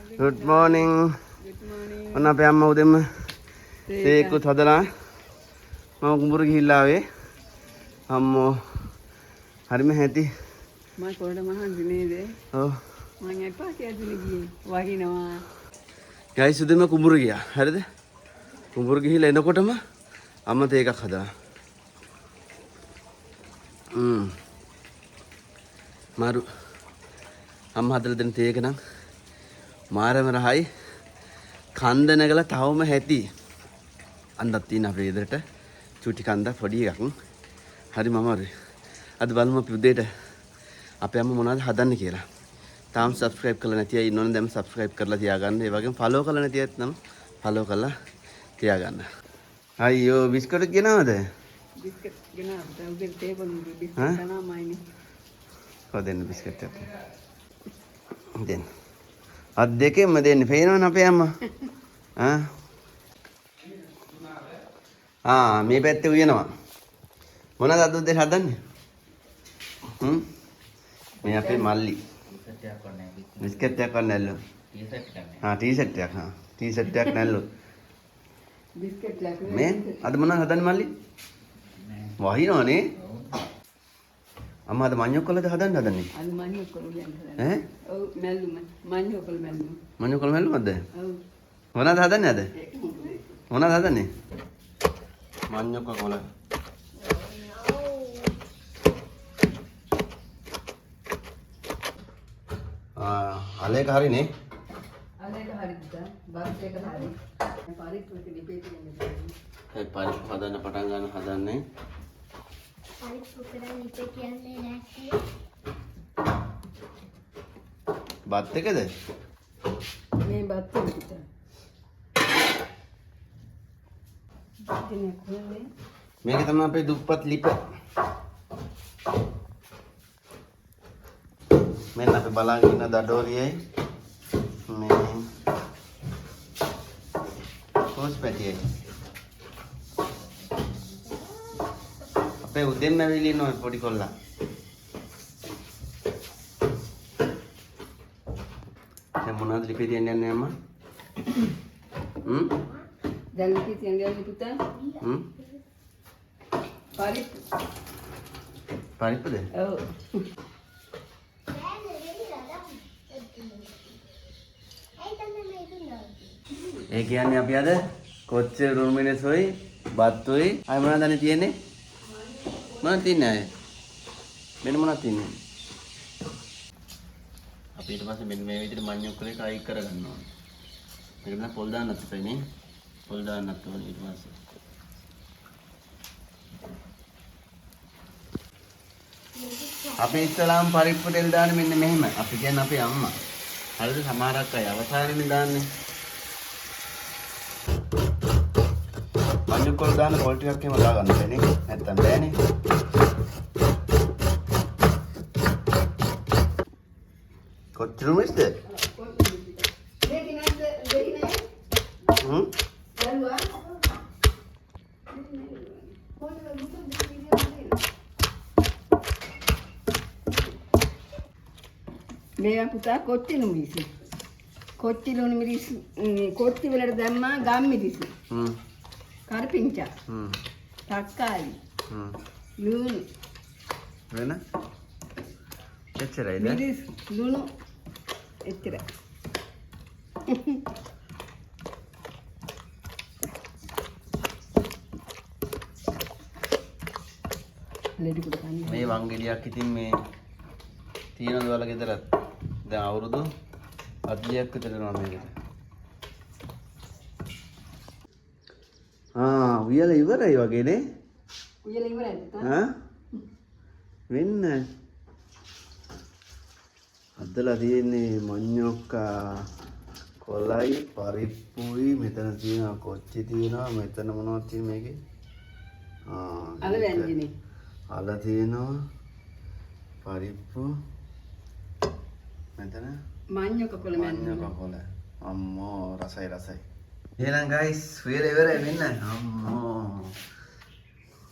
Good morning. ඔන්න අපේ අම්මා උදෙන්ම තේකුත් හදලා මම කුඹුර ගිහිල්ලා ආවේ. අම්මෝ හරිම හැටි. මම කොරඩ මහන්සි නේද? ඔව්. මම එපා කියලා ගියේ. වහිනවා. ගයිස් උදෙන්ම කුඹුර ගියා. හරිද? කුඹුර ගිහිල්ලා එනකොටම අම්මා තේ එකක් හදලා. මාරු අම්මා හදලා දෙන තේ එක නම් මාරම රහයි. කන්ද නැගලා තවම හැටි. අන්දක් තියෙන අපේ ගෙදරට චූටි කන්දක් පොඩි එකක්. හරිම අමාරුයි. අද බලමු අපි උදේට අපේ අම්මා මොනවද හදන්නේ කියලා. තාම subscribe කරලා නැති අය ඉන්නවනේ දැන් subscribe කරලා තියාගන්න. ඒ වගේම follow කරලා නැති අයත් නම් follow කරලා තියාගන්න. අයියෝ බිස්කට් ගෙනවද? බිස්කට් ගෙනාවා. උදේ ටේබල් බිස්කට් කනමායිනේ. කොහෙන්ද බිස්කට් එක? දෙන්න. අත් දෙකෙන්ම දෙන්නේ. පේනවනේ අපේ අම්මා. මේ පැත්තේ උයනවා. මොනවද අද උදේ හදන්නේ? මේ අපේ මල්ලි. බිස්කට් එකක් නැල්ලු. ටී-ෂර්ට් එකක්. ටී-ෂර්ට් එකක් නැල්ලු. බිස්කට් ලක් මේ අද මොනවද හදන්නේ මල්ලි? වහිනවනේ. අම්මා අද මඤ්ඤොක්කලද හදන්නේ? අද මඤ්ඤොක්කල හදන්නේ. ඔව් මැල්ලුම. මඤ්ඤොක්කල මැල්ලුම. මඤ්ඤොක්කල මැල්ලුමද? ඔව්. මොනවද හදන්නේ අද? මොනවද හදන්නේ? මඤ්ඤොක්කල. අලේක හරිනේ. අලේක හරිද? බස් එක හරි. පරිප්පුවක ලිපේ තියෙන්නේ. ඒ පරිප්පු හදන්න පටන් ගන්න හදන්නේ. පරිප්පු කරන් ලිපේ කියන්නේ නැහැ. බත් එකද? මේ බත් එක විතර. මේක තමයි අපේ දුප්පත් ලිප. මෙන්න අපි බලාගෙන ඉන්න දඩෝරියයි මේ පොස් පැටියයි. අපේ උදෙන්ම ඇවිල්ලා ඉන්න ඔය පොඩි කොල්ලා. දැන් මොනවද ලිපේ තියන්නේ යන්නේ අම්මා? දැන් ලිපේ තියන්නේ පුතා? පරිප්පු. පරිප්පුද? ඔව්. ඒ කියන්නේ අපි අද කොච්චර රුමිනසොයි බත්තුයි අය මොනවද අනේ තියෙන්නේ? මොනවද තියන්නේ අය? මෙන්න මොනවද තියන්නේ? අපි ඊට පස්සේ මෙන්න මේ විදිහට මඤ්ඤොක්කලේ කයි කරගන්න ඕනේ. මේක නම් පොල් දාන්නත් එපා නේ. පොල් දාන්නත් ඕනේ ඊට පස්සේ. අපි ඉස්සලාම පරිප්පු තෙල් දාන්නේ මෙන්න මෙහෙම. අපි කියන්නේ අපේ අම්මා. හරිද? සමහරක් අය අවසානයේ දාන්නේ. මඤ්ඤොක්කල දාන පොල් ටිකක් එහෙම දාගන්න බෑනේ. නැත්තම් බෑනේ. කොච්චර මිස්ද? මේ පුතා කොච්චිලු මිරිසි. කොච්චිලු මිරිසි කොච්චි වලට දැම්මා ගම් මිරිසි. කරපිංචා. තක්කාලි. ලුණු. වෙන? එච්චරයිද? මිරිස් ලුණු එච්චරයි. මේ වංගෙඩියක් ඉතින් මේ තියෙනද ඔයාලා ගෙදරත්? දැන් අවුරුදු 8ක් විතර යනවා මේකට. උයලා ඉවරයි වගේ නේ? උයලා ඉවරයි පුතා. වෙන්න. අදලා තියෙන්නේ මඤ්ඤොක්කා කොලයි පරිප්පුයි මෙතන තියෙනවා කොච්චි තියෙනවා මෙතන මොනවද තියෙන්නේ මේකේ? අල වැන්ජිනේ. අල තියෙනවා පරිප්පු මෙතන මඤ්ඤොක කොළ මඤ්ඤොක කොළ. අම්මෝ රසයි රසයි. එහෙනම් guys උයලා ඉවරයි වෙන්න. අම්මෝ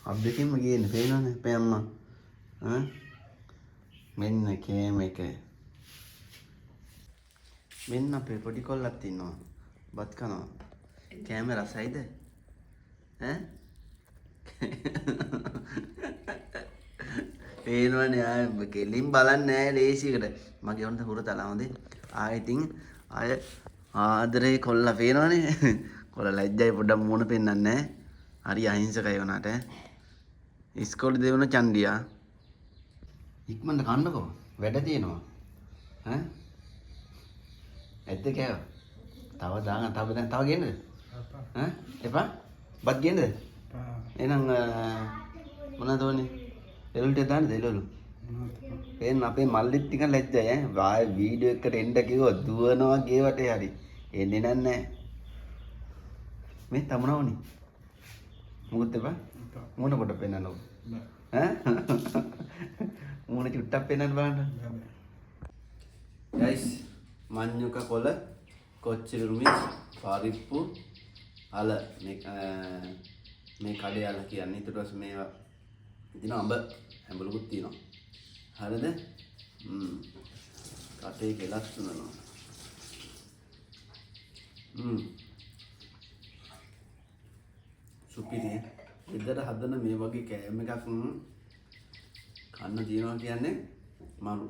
අබ් දෙකින්ම ගියන්නේ පේනවනේ අපේ අම්මා. මෙන්න කේම එක. මෙන්න අපේ පොඩි කොල්ලත් ඉන්නවා. බත් කනවා. කෑම රසයිද? ඈ? පේනවනේ ආ කෙලින් බලන්නේ නැහැ ලේසියකට. මගේ වුණත් හුරතලා හොඳේ. ආයෙත් ආය ආදරේ කොල්ලා පේනවනේ. කොල්ල ලැජ්ජයි පොඩ්ඩක් මූණ පෙන්නන්නේ නැහැ. හරි අහිංසකයි වුණාට. ඉස්කෝලේ දෙවන චන්ඩියා. ඉක්මනට කන්නකෝ. වැඩ තියෙනවා. ඈ? ඇද්ද කෑව? තව දාන්න තව ගේන්නද? ඈ? එපා. බත් ගේන්නද? එහෙනම් මොනවද ඕනේ? එළුල්ට දාන්නද එළුළු? පේන්න අපේ මල්ලිත් ටික ලැජ්ජයි ඈ. වාය වීඩියෝ එකට එන්න කිව්වොත් දුවනවා ගේ වටේ හරි. එන්නේ නැහැ. මේ තමුණවනි. මොකද එපා? මොන කොට පෙන්නන්නකො. ඈ? මොන චුට්ටක් පෙන්නන්න බලන්න. guys මඤ්ඤුක කොළ කොච්චිරුමිස් පාරිප්පු අල මේ කඩේ අල කියන්නේ ඊට පස්සේ මේවා ඉතින් අඹ හැඹලුකුත් තියෙනවා හරිද කටේ කෙලස් තුනනවා සුපිරිය ඉදර හදන මේ වගේ කෑම එකක් කන්න තියනවා කියන්නේ මරු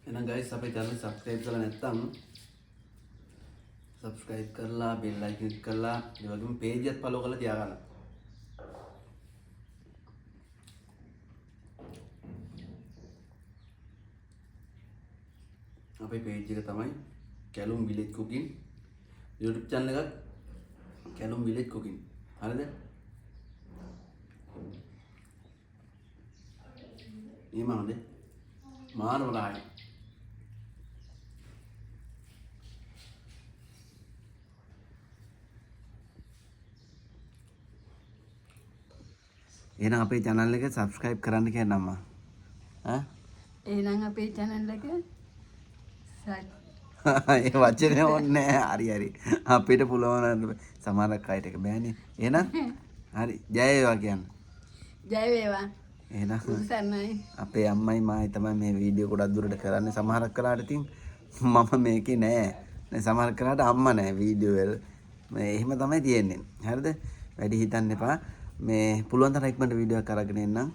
එහෙනම් guys අපේ channel subscribe කරලා නැත්නම් subscribe කරලා bell icon click කරලා ඒ වගේම page එකත් follow කරලා තියාගන්න. අපේ page එක තමයි Kalum village cooking YouTube channel එකත් කැලුම් village cooking. හරිද? ඊම හොඳේ. මානව රායි එහෙනම් අපේ channel එක subscribe කරන්න කියන්න අම්මා. ඈ? එහෙනම් අපේ channel එක ඒ වචනේ ඕනේ හරි හරි. අපිට පුළුවන් සමහරක් අයට එක බෑනේ. එහෙනම් හරි ජය වේවා කියන්න. ජය වේවා. එහෙනම් සන්නයි. අපේ අම්මයි මායි තමයි මේ වීඩියෝ ගොඩක් දුරට කරන්නේ. සමහරක් කලාට ඉතින් මම මේකේ නෑ. නේ සමහරක් කලාට අම්මා නෑ වීඩියෝ වල. මේ එහෙම තමයි තියෙන්නේ. හරිද? වැඩි හිතන්න එපා. මේ පුළුවන් තරම් ඉක්මනට වීඩියෝ එකක් අරගෙන එන්නම්.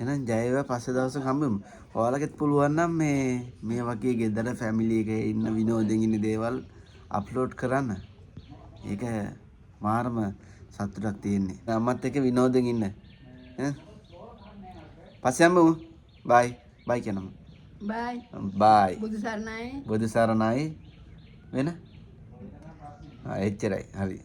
එහෙනම් ජය වේවා පස්සේ දවසක හම්බෙමු. ඔයාලගෙත් පුළුවන් නම් මේ වගේ ගෙදර ෆැමිලි එකේ ඉන්න විනෝදෙන් ඉන්න දේවල් අප්ලෝඩ් කරන්න. ඒක මාරම සතුටක් තියෙන්නේ. අම්මත් එක්ක විනෝදෙන් ඉන්න. ඈ පස්සේ හම්බෙමු. බයි. බයි කියනම. බයි. බයි. බුදු සරණයි. බුදු සරණයි. වෙන? එච්චරයි. හරි.